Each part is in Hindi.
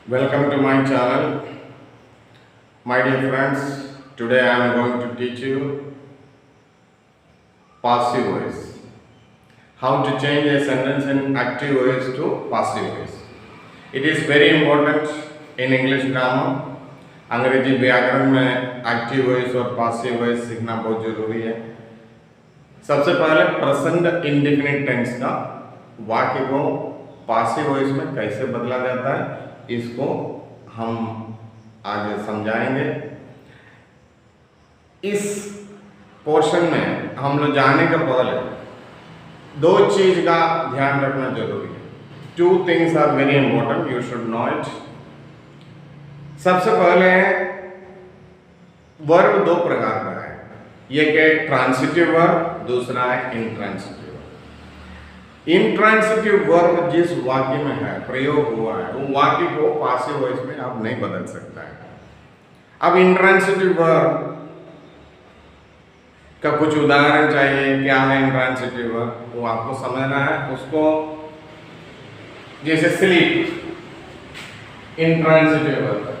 Welcome to my channel. My dear friends, today I am going to teach you passive voice. How to change a sentence in active voice to passive voice. It is very important in English grammar. अंग्रेजी व्याकरण में एक्टिव वॉइस और पासिव वॉइस सीखना बहुत जरूरी है। सबसे पहले प्रेजेंट इंडेफिनिट टेंस का वाक्य को पासिव वॉइस में कैसे बदला जाता है इसको हम आगे समझाएंगे। इस पोर्शन में हम लोग जाने के पहले दो चीज का ध्यान रखना जरूरी है। Two things are very important, you should know it. सबसे पहले वर्ब दो प्रकार का है, एक है ट्रांसिटिव वर्ब, दूसरा है इंट्रांसिटिव वर्ब। इंट्रांसिटिव वर्ब जिस वाक्य में है, प्रयोग हुआ है, वो वाक्य को पासिव वॉइस में आप नहीं बदल सकता है। अब इंट्रांसिटिव वर्ब का कुछ उदाहरण चाहिए। क्या है इंट्रांसिटिव वर्ब, वो आपको समझना है। उसको जैसे स्लीप इंट्रांसिटिव वर्ब,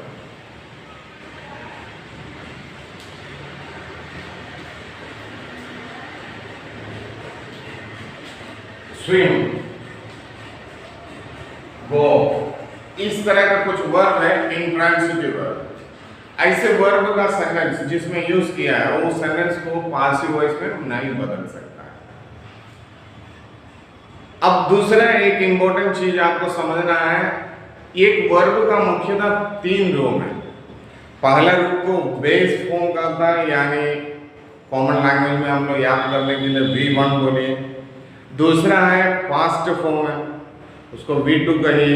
स्विम, गो, इस तरह का कुछ वर्ब है इंट्रांसिटिव वर्ब। ऐसे वर्ब का सेंटेंस जिसमें यूज किया है वो सेंटेंस को पासिव वॉइस में नहीं बदल सकता है। अब दूसरा एक इंपॉर्टेंट चीज आपको समझना है, एक वर्ब का मुख्यतः तीन रूप है। पहला रूप को बेस फॉर्म करता है, यानी कॉमन लैंग्वेज में हम लोग याद करने के लिए V1 बोलिए। दूसरा है पास्ट फॉर्म है, उसको V2 कहिए।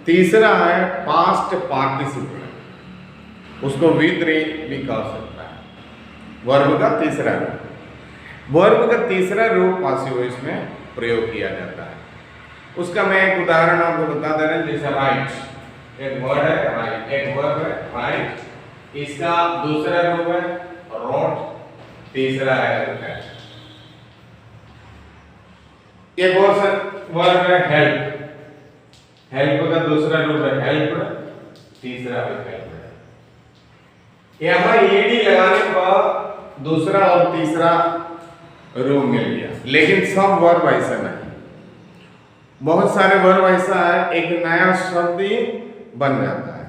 तीसरा है पास्ट पार्टिसिपल, उसको V3 भी कह सकता है। वर्ब का तीसरा रूप, वर्ब का तीसरा रूप पासिव वॉइस में प्रयोग किया जाता है। उसका मैं एक उदाहरण आपको बता दे रहा हूं। जैसे राइट, एक वर्ड है राइट, एक वर्ब है राइट, इसका दूसरा रूप है रोट, तीसरा है कैच। एक और वर्ब है हेल्प, हेल्प का दूसरा रूप है हेल्प, तीसरा है हेल्प। यहां ईडी लगाने पर दूसरा और तीसरा रूप मिल गया, लेकिन सब वर्ब ऐसा नहीं। बहुत सारे वर्ब ऐसा है एक नया शब्द ही बन जाता है।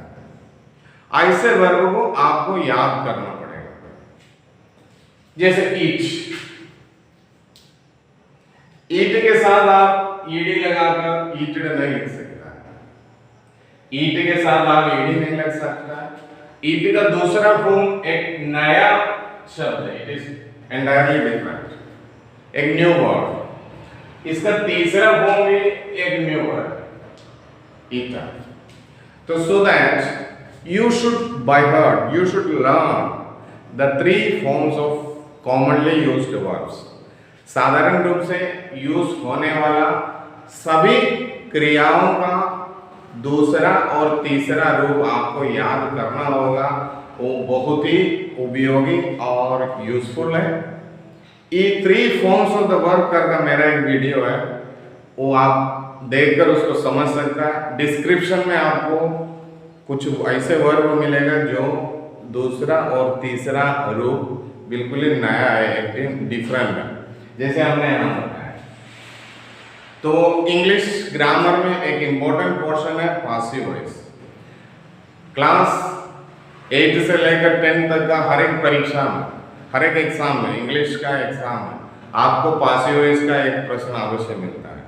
ऐसे वर्ब को आपको याद करना पड़ेगा। जैसे ईट, ईट के साथ आप ईडी लगाकर ईटेड नहीं लिख सकता। ईट के साथ आप ईडी नहीं लग सकता। ईट का दूसरा फॉर्म एक नया शब्द है, इट इज एंटायरली डिफरेंट, एक न्यू वर्ड। इसका तीसरा फॉर्म भी एक न्यू वर्ड, ईटा। तो so that you should by heart you should learn the three forms of commonly used verbs. साधारण रूप से यूज होने वाला सभी क्रियाओं का दूसरा और तीसरा रूप आपको याद करना होगा। वो बहुत ही उपयोगी और यूजफुल है। ये three forms of the verb का मेरा एक वीडियो है, वो आप देखकर उसको समझ सकता है। डिस्क्रिप्शन में आपको कुछ ऐसे वर्ब मिलेगा जो दूसरा और तीसरा रूप बिल्कुल ही नया है, एकदम डिफरेंट है, जैसे हमने यहां बताया। तो इंग्लिश ग्रामर में एक इंपॉर्टेंट पोर्शन है पासिव वॉइस। क्लास 8 से लेकर 10 तक का हर एक परीक्षा में, हर एक एग्जाम में, इंग्लिश का एग्जाम में आपको पासिव वॉइस का एक प्रश्न अवश्य मिलता है।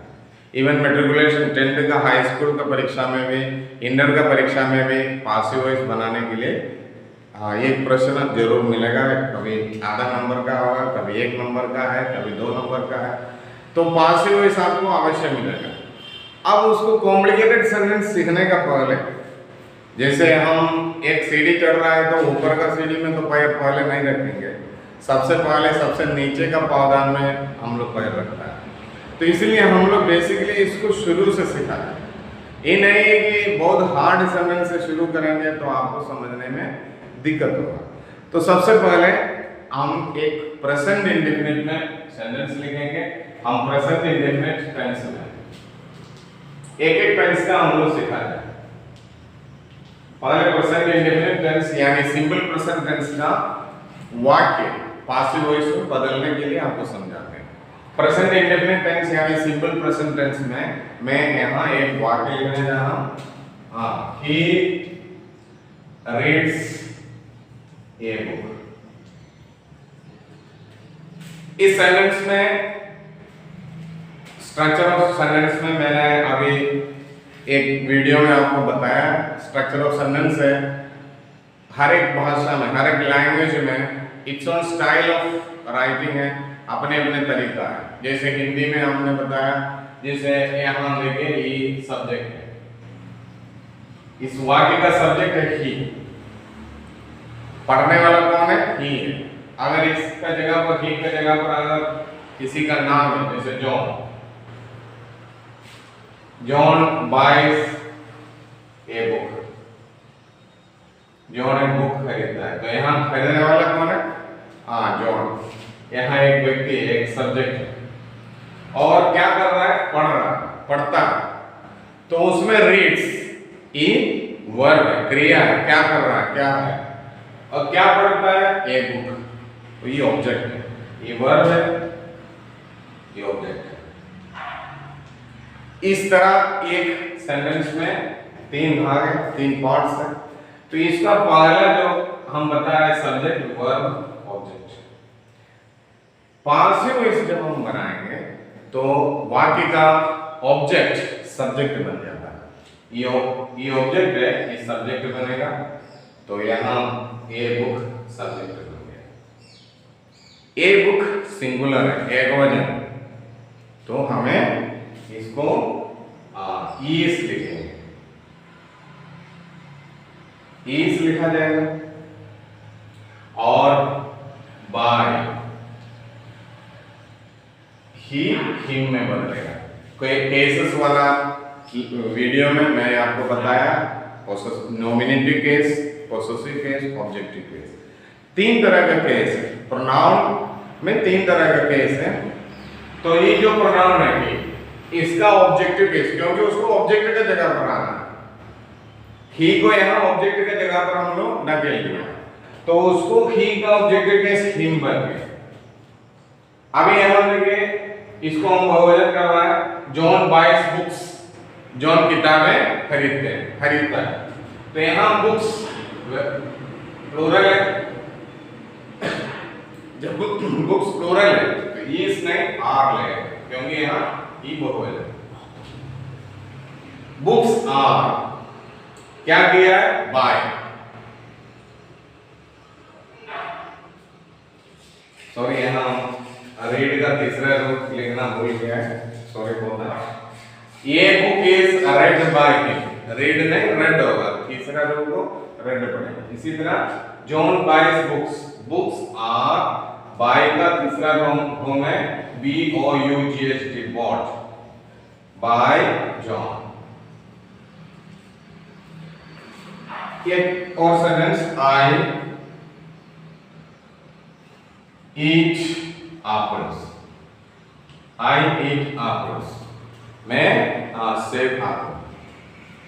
इवन मेट्रिकुलेशन 10th का हाई स्कूल का परीक्षा में भी, इंटर का परीक्षा में भी पासिव वॉइस बनाने के लिए एक प्रश्न जरूर मिलेगा। कभी आधा नंबर का होगा, कभी 1 नंबर का है, कभी 2 नंबर का है। तो पासिव वॉइस आपको अवश्य मिलेगा। अब उसको कॉम्प्लिकेटेड सेंटेंस सीखने का पहले, जैसे हम एक सीढ़ी चढ़ रहा है तो ऊपर का सीढ़ी में तो पैर पहले नहीं रखेंगे, सबसे पहले सबसे नीचे का पावदान में हम लोग पैर रखता है। तो इसलिए हम लोग बेसिकली इसको शुरू से सिखाते हैं। ये नहीं है कि बहुत हार्ड सेंटेंस से शुरू करेंगे तो आपको समझने में दिक्कत होगा। तो सबसे पहले हम एक प्रेजेंट इंडेफिनिट में सेंटेंस लिखेंगे। हम प्रेजेंट इंडेफिनिट टेंस में एक एक टेंस का हम लोग सिखा जाए। पहले प्रेजेंट इंडेफिनिट टेंस यानी सिंपल प्रेजेंट टेंस का वाक्य पासिव वॉइस में बदलने के लिए आपको समझाते हैं। प्रेजेंट इंडेफिनिट टेंस यानी सिंपल प्रेजेंट टेंस में मैं यहाँ एक वाक्य लिखने जा रहा हूँ। He reads a book. इस सेंटेंस में स्ट्रक्चर ऑफ सेंटेंस में मैंने अभी एक वीडियो में आपको बताया स्ट्रक्चर ऑफ सेंटेंस है। हर एक भाषा में, हर एक लैंग्वेज में its own style of writing है, अपने अपने तरीका है। जैसे हिंदी में हमने बताया, जैसे यहाँ देखिए ये सब्जेक्ट है, इस वाक्य का सब्जेक्ट है ही, पढ़ने वाला कौन है? ही है। अगर इसका जगह पर, ही का जगह पर अगर किसी का नाम है, जैसे John buys a book, John एक बुक खरीदता है, तो यहाँ खरीदने वाला कौन है? जॉन। यहाँ एक व्यक्ति, एक सब्जेक्ट है, और क्या कर रहा है? पढ़ रहा है, पढ़ता है, तो उसमें रीड्स ई वर्ब है, क्रिया है, क्या कर रहा है, क्या है, और क्या पढ़ता है? A book. तो ये ऑब्जेक्ट है, ये वर्ब है, ये ऑब्जेक्ट है। इस तरह एक सेंटेंस में तीन भाग है, तीन पार्ट्स है। तो इसका पहला जो हम बताया subject, verb, object. Passive voice जब हम बनाएंगे तो वाक्य का ऑब्जेक्ट सब्जेक्ट बन जाता है। ये ऑब्जेक्ट है, ये सब्जेक्ट बनेगा, तो यहाँ ए बुक सब्जेक्ट बन गया। ए बुक सिंगुलर है, एकवचन, तो हमें इसको ईस लिखेंगे, ईस लिखा जाएगा। और बाय, ही हिम में बदलेगा। कोई केसेस वाला वीडियो में मैं आपको बताया, nominative case, possessive case, objective case. तीन तरह का केस है प्रोनाउन में, तीन तरह का केस है। तो ये जो प्रोनाउन है इसका ऑब्जेक्टिव केस, क्योंकि उसको ऑब्जेक्ट के जगह पर आना है। ही को यहाँ ऑब्जेक्ट के जगह पर हम लोग न ले लिया, तो उसको ही का ऑब्जेक्टिव केस हिम बन गया। अभी यहाँ देखिए, इसको हम बहुवचन कर रहा है, जॉन बाइज बुक्स, जॉन किताबें खरीदता है, तो यहाँ बुक्स प्लूरल है। जब बुक्स प्लूरल है तो इस नहीं आर लगेगा, क्योंकि यहाँ ई बहुवचन। बुक्स आर, क्या किया है? बाय। सॉरी, यहाँ रीड का तीसरा रूप लिखना भूल गया है, सॉरी फॉर दैट। ये book is read by me, read नहीं रेड होगा, तीसरा रूप को रेड पड़ेगा। इसी तरह John buys books, books are, buy का तीसरा फॉर्म है B O U G H T, bought, by John. एक और sentence, I eat apples, I eat apples, मैं सेब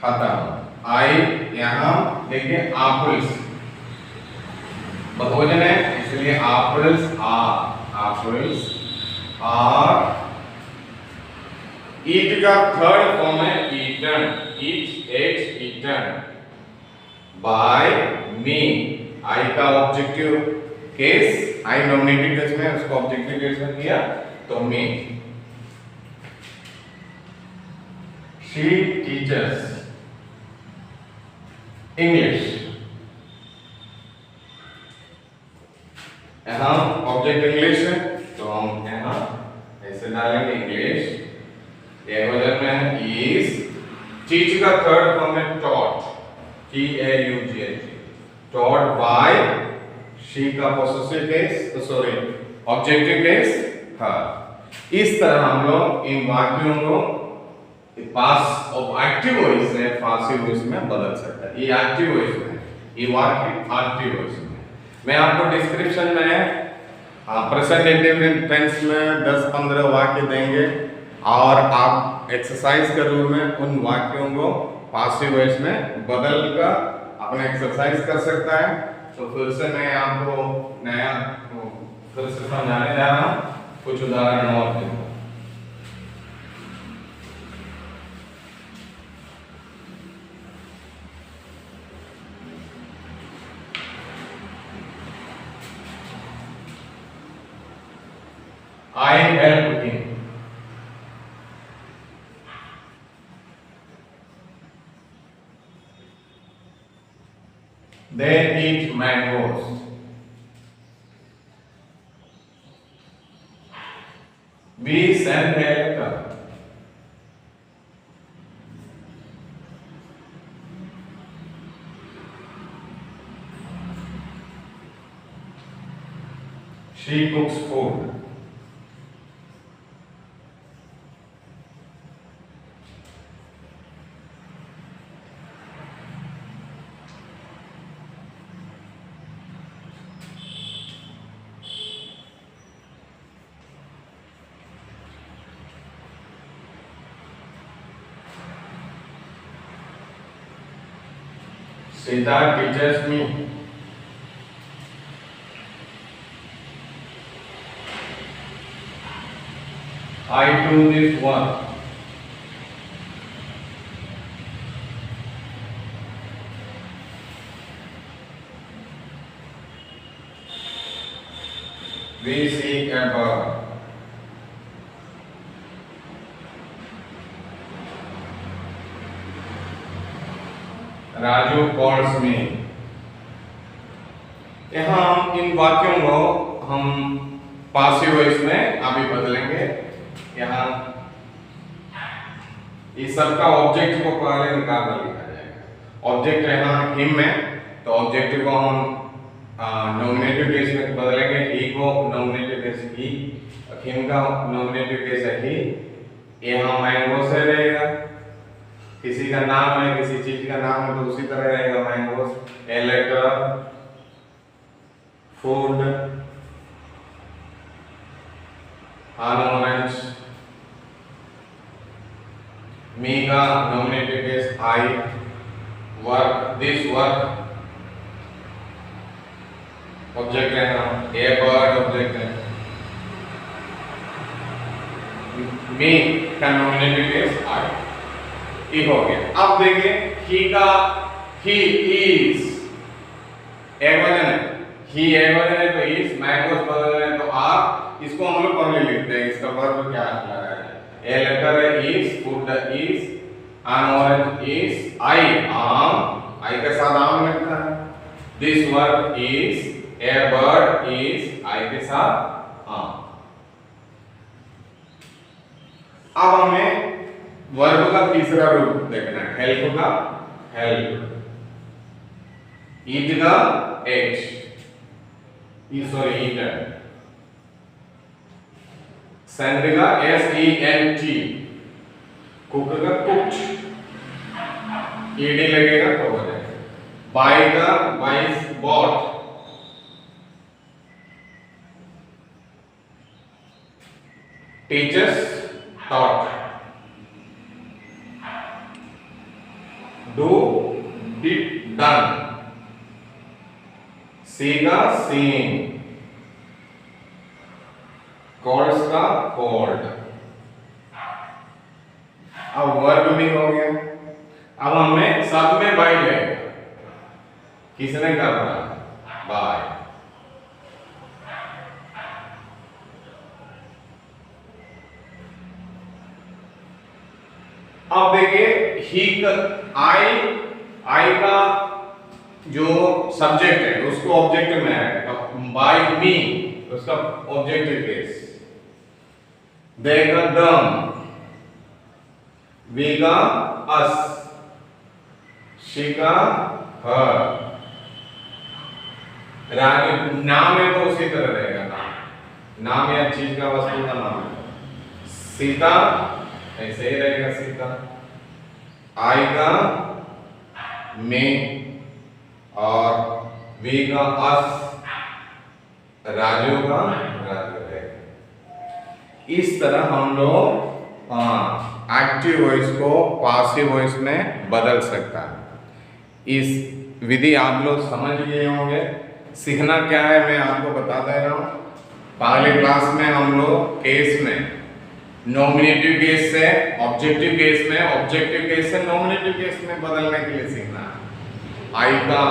खाता हूं। आई यहाँ देखिए एप्पल्स बहुवचन है, इसलिए एप्पल्स आर। ईट का थर्ड फॉर्म है eaten, eat, ate, eaten by me. I का objective case, I nominative case में, उसको ऑब्जेक्टिव केस में किया तो मी। शी टीचर्स इंग्लिश, यहाँ ऑब्जेक्ट इंग्लिश है, तो हम यहाँ ऐसे डालेंगे इंग्लिश। बहुवचन में है इज। टीच का थर्ड फॉर्म है taught, T A U G H, taught by. She का possessive case, sorry objective case था। इस तरह हम लोग इन वाक्यों को पास ऑफ एक्टिव वॉइस से पासिव वॉइस में बदल सकते हैं। ये एक्टिव वॉइस में, ये वाक्य एक्टिव वॉइस में। मैं आपको डिस्क्रिप्शन में प्रेजेंट इंडेफिनिट टेंस में 10-15 वाक्य देंगे, और आप एक्सरसाइज के रूप में उन वाक्यों को पासिव वॉइस में बदल कर अपना एक्सरसाइज कर सकता है। तो फिर से मैं आपको नया फिर से समझाने जा रहा हूँ, कुछ उदाहरण और देता हूँ। I help him. They eat mangoes. We send a letter. She cooks food. Sita teaches me. I do this work. We seek a bird. Raju calls me. यहाँ इन वाक्यों को हम पासिव वॉइस में अभी बदलेंगे। यहाँ इस सब का ऑब्जेक्ट को पहले निकालना लिखा जाएगा। ऑब्जेक्ट यहाँ हिम है, तो ऑब्जेक्ट को हम नॉमिनेटिव केस में बदलेंगे। ही को नॉमिनेटिव केस ही, हिम का नॉमिनेटिव केस है ही। यहाँ मैंगो से रहेगा, किसी का नाम है, किसी चीज का नाम है तो उसी तरह रहेगा mangoes. A letter, food, an orange। Me का nominative case I. Work, this work, object है ना, ए बर्ड ऑब्जेक्ट है। मी का नॉमिनेटिव केस आई। ये हो गया। अब देखिए ही का ही इज एक वजन है, ही एक वजन है तो इज, मैंगोस बदल है तो आर। इसको हम लोग पहले लिखते हैं, इसका वर्ब क्या लगा है। ए लेटर है is, food is, an orange is, I am, I के साथ आम लगता है। This verb is, a bird is, I के साथ आम। अब हमें वर्ब का तीसरा रूप देखना है। हेल्प का हेल्प, ईट का एट, सॉरी ईटर, सेंड का SENT, कुक का कुक्ड, ईडी लगेगा तो हो जाएगा। बाय का buys bought, teachers taught, do did done, see का seen, calls का called। अब वर्ब भी हो गया। अब हमें सब में बाय है, किसने कर रहा है, बाय। अब देखिए ही का आई का जो सब्जेक्ट है उसको ऑब्जेक्ट में आएगा। बाय मी उसका ऑब्जेक्टिव केस। दे का दम, वी का अस, शी का हर। नाम है तो उसी तरह रहेगा, नाम या चीज का, वस्तु का नाम है। सीता ऐसे ही रहेगा सीता। आई का में और वी का अस, राजू का राजू रहेगा। इस तरह हम लोग एक्टिव वॉइस को पासिव वॉइस में बदल सकता है। इस विधि आप लोग समझ गए होंगे। सीखना क्या है मैं आपको बता दे रहा हूँ। पहले क्लास में हम लोग केस में नॉमिनेटिव केस से ऑब्जेक्टिव केस में, ऑब्जेक्टिव केस से नॉमिनेटिव केस में बदलने के लिए सीखना है। आई का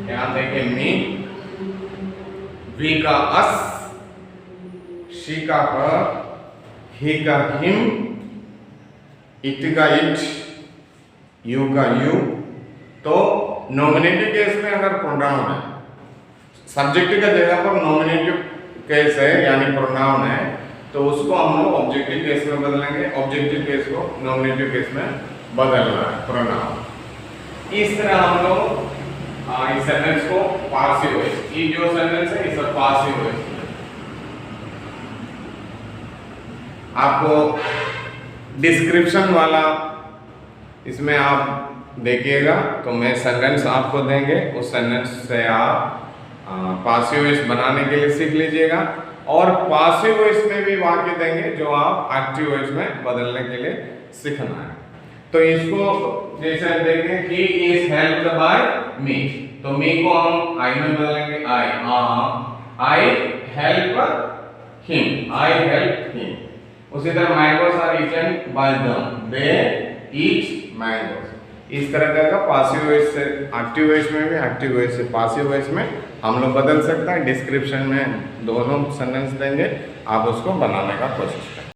क्या देंगे मी, वी का अस, शी का हर, ही का हिम, इट का इट, यू का यू। तो नॉमिनेटिव केस में अगर प्रोनाउन है, सब्जेक्ट का जगह पर नॉमिनेटिव केस है यानी प्रोनाउन है, तो उसको हम लोग ऑब्जेक्टिव केस में बदलेंगे, ऑब्जेक्टिव केस को नॉमिनेटिव केस में बदलना है प्रोनाउन। इस तरह हम लोग इस सेंटेंस को पासिव वॉइस, ये जो सेंटेंस है इसे पासिव वॉइस में आपको डिस्क्रिप्शन वाला इसमें आप देखिएगा तो मैं सेंटेंस आपको देंगे, उस सेंटेंस से आप पासिव वॉइस बनाने के लिए सीख लीजिएगा। और पासिव वॉइस में भी वाक्य देंगे जो आप एक्टिव वॉइस में बदलने के लिए सीखना है। तो इसको जैसे देखें कि इज हेल्प्ड बाय मी, तो मी को हम आई में बदलेंगे I help him, I help him. उसी तरह mangoes are eaten by them, they eat mangoes. इस तरह का पासिव वॉइस से एक्टिव वॉइस में भी, एक्टिव वॉइस से पासिव वॉइस में हम लोग बदल सकते हैं। डिस्क्रिप्शन में दोनों सेंटेंस देंगे, आप उसको बनाने का कोशिश करें।